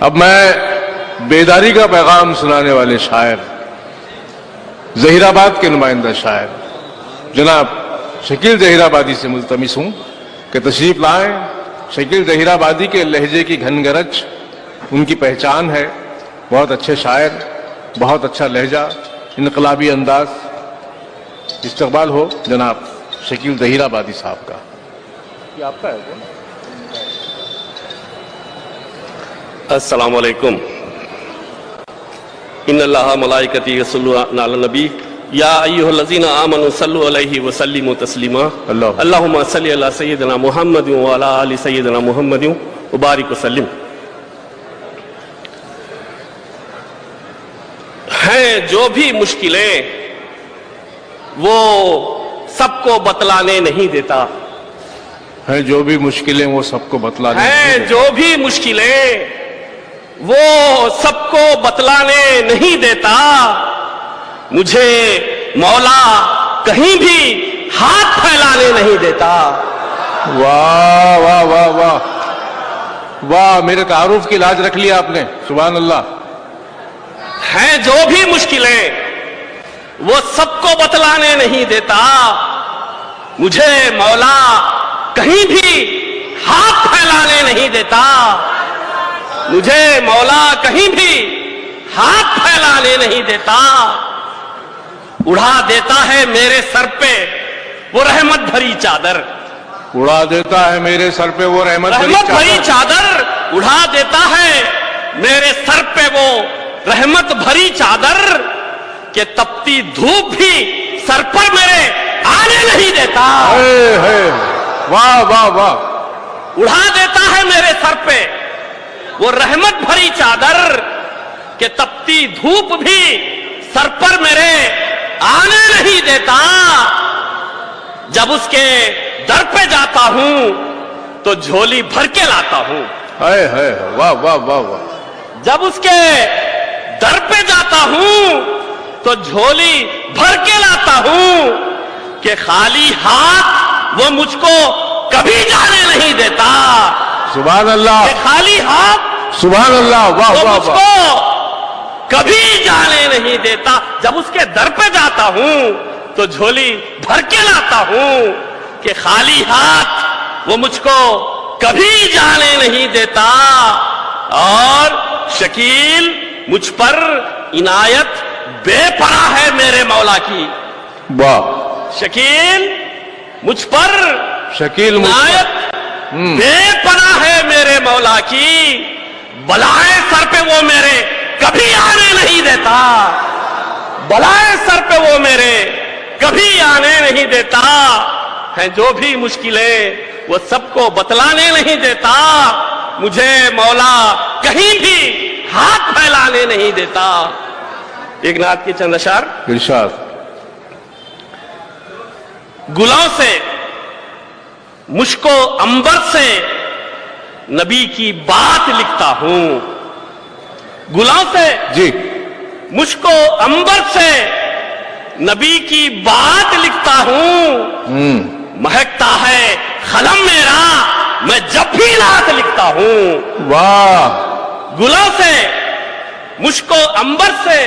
اب میں بیداری کا پیغام سنانے والے شاعر، ظہیر آباد کے نمائندہ شاعر جناب شکیل ظہیر آبادی سے ملتمس ہوں کہ تشریف لائیں۔ شکیل ظہیر آبادی کے لہجے کی گھن گرج ان کی پہچان ہے، بہت اچھے شاعر، بہت اچھا لہجہ، انقلابی انداز۔ استقبال ہو جناب شکیل ظہیر آبادی صاحب کا۔ یہ آپ کا ہے؟ السلام علیکم۔ ان اللہ ملائکتی یصلون علی النبی یا ایھا الذین آمنوا صلوا علیہ وسلموا تسلیما۔ اللہم صل علی سیدنا محمد وعلی آل سیدنا محمد وبارک وسلم۔ ہیں جو بھی مشکلیں وہ سب کو بتلانے نہیں دیتا، ہیں جو بھی مشکلیں وہ سب کو بتلانے ہیں جو بھی مشکلیں وہ سب کو بتلانے نہیں دیتا، مجھے مولا کہیں بھی ہاتھ پھیلانے نہیں دیتا۔ واہ واہ واہ واہ واہ، میرے تعارف کی لاج رکھ لیا آپ نے، سبحان اللہ۔ ہیں جو بھی مشکلیں وہ سب کو بتلانے نہیں دیتا، مجھے مولا کہیں بھی ہاتھ پھیلانے نہیں دیتا، مجھے مولا کہیں بھی ہاتھ پھیلانے نہیں دیتا۔ اڑا دیتا ہے میرے سر پہ وہ رحمت بھری چادر، اڑا دیتا ہے میرے سر پہ وہ رحمت بھری چادر، اڑا دیتا ہے میرے سر پہ وہ رحمت بھری چادر، کہ تپتی دھوپ بھی سر پر میرے آنے نہیں دیتا۔ واہ واہ واہ، اڑا دیتا ہے میرے سر پہ وہ رحمت بھری چادر، کہ تپتی دھوپ بھی سر پر میرے آنے نہیں دیتا۔ جب اس کے در پہ جاتا ہوں تو جھولی بھر کے لاتا ہوں، واہ واہ واہ واہ۔ جب اس کے در پہ جاتا ہوں تو جھولی بھر کے لاتا ہوں، کہ خالی ہاتھ وہ مجھ کو کبھی جانے نہیں دیتا۔ سبحان اللہ، کہ خالی ہاتھ سبحان اللہ، واہ وہ واہ مجھ واہ۔ کو کبھی جانے نہیں دیتا۔ جب اس کے در پہ جاتا ہوں تو جھولی بھر کے لاتا ہوں، کہ خالی ہاتھ وہ مجھ کو کبھی جانے نہیں دیتا۔ اور شکیل مجھ پر عنایت بے پناہ ہے میرے مولا کی، واہ۔ شکیل مجھ پر شکیل عنایت بے پناہ ہے میرے مولا کی، بلائے سر پہ وہ میرے کبھی آنے نہیں دیتا، بلائے سر پہ وہ میرے کبھی آنے نہیں دیتا۔ ہیں جو بھی مشکلیں وہ سب کو بتلانے نہیں دیتا، مجھے مولا کہیں بھی ہاتھ پھیلانے نہیں دیتا۔ ایک نعت کے چند اشعار۔ ارشاد۔ گلوں سے مشک و عنبر سے نبی کی بات لکھتا ہوں، گلوں سے جی، مشک و عنبر سے نبی کی بات لکھتا ہوں، مہکتا ہے قلم میرا میں جب بھی نعت لکھتا ہوں۔ واہ۔ گلوں سے مشک و عنبر سے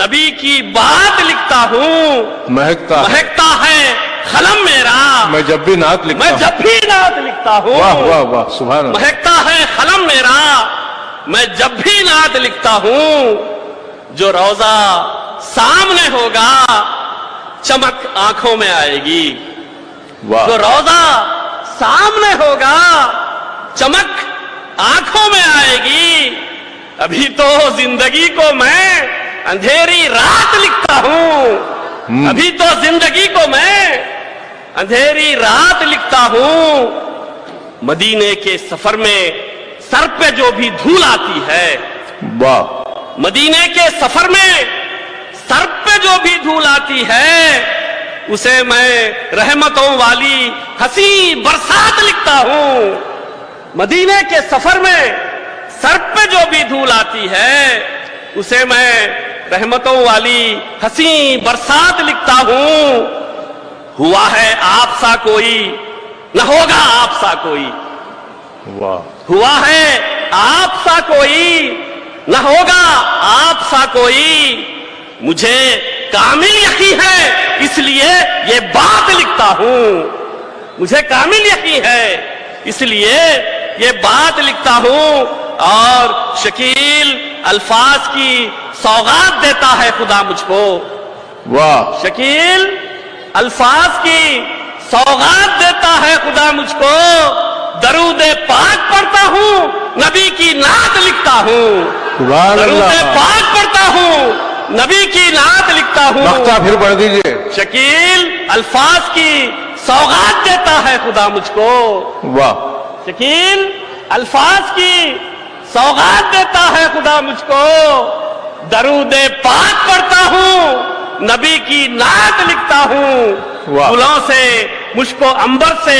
نبی کی بات لکھتا ہوں، مہکتا ہے قلم میرا میں جب بھی نعت لکھتا میں ہوں۔ جب بھی نعت لکھتا ہوں۔ واہ واہ واہ، سبحان اللہ۔ مہکتا ہے قلم میرا میں جب بھی نعت لکھتا ہوں، جو روضہ سامنے ہوگا چمک آنکھوں میں آئے گی، واہ۔ جو روضہ سامنے ہوگا چمک آنکھوں میں آئے گی۔ ابھی تو زندگی کو میں اندھیری رات لکھتا ہوں، ابھی تو زندگی کو میں اندھیری رات لکھتا ہوں۔ مدینے کے سفر میں سر پہ جو بھی دھول آتی ہے، واہ۔ مدینے کے سفر میں سر پہ جو بھی دھول آتی ہے، اسے میں رحمتوں والی ہنسی برسات لکھتا ہوں۔ مدینے کے سفر میں سر پہ جو بھی دھول آتی ہے، اسے میں رحمتوں والی ہنسی برسات لکھتا ہوں۔ ہوا ہے آپ سا کوئی نہ ہوگا آپ سا کوئی، واہ۔ ہوا ہے آپ سا کوئی نہ ہوگا آپ سا کوئی مجھے کامل یقین ہے اس لیے یہ بات لکھتا ہوں مجھے کامل یقین ہے اس لیے یہ بات لکھتا ہوں اور شکیل الفاظ کی سوغات دیتا ہے خدا مجھ کو واہ شکیل الفاظ کی سوغات دیتا ہے خدا مجھ کو درود پاک پڑھتا ہوں نبی کی نعت لکھتا ہوں سبحان درود اللہ پاک پڑھتا ہوں نبی کی نعت لکھتا ہوں مقطع پھر پڑھ دیجئے شکیل الفاظ کی سوغات دیتا ہے خدا مجھ کو واہ شکیل الفاظ کی سوغات دیتا ہے خدا مجھ کو درود پاک پڑھتا ہوں نبی کی نعت لکھتا ہوں واہ پھولوں سے مجھ کو عنبر سے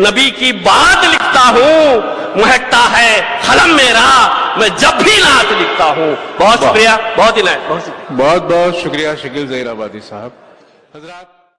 نبی کی بات لکھتا ہوں مہکتا ہے قلم میرا میں جب بھی نعت لکھتا ہوں بہت شکریہ بہت عنایت بہت شکریہ بہت بہت شکریہ شکیل ظہیر آبادی صاحب حضرات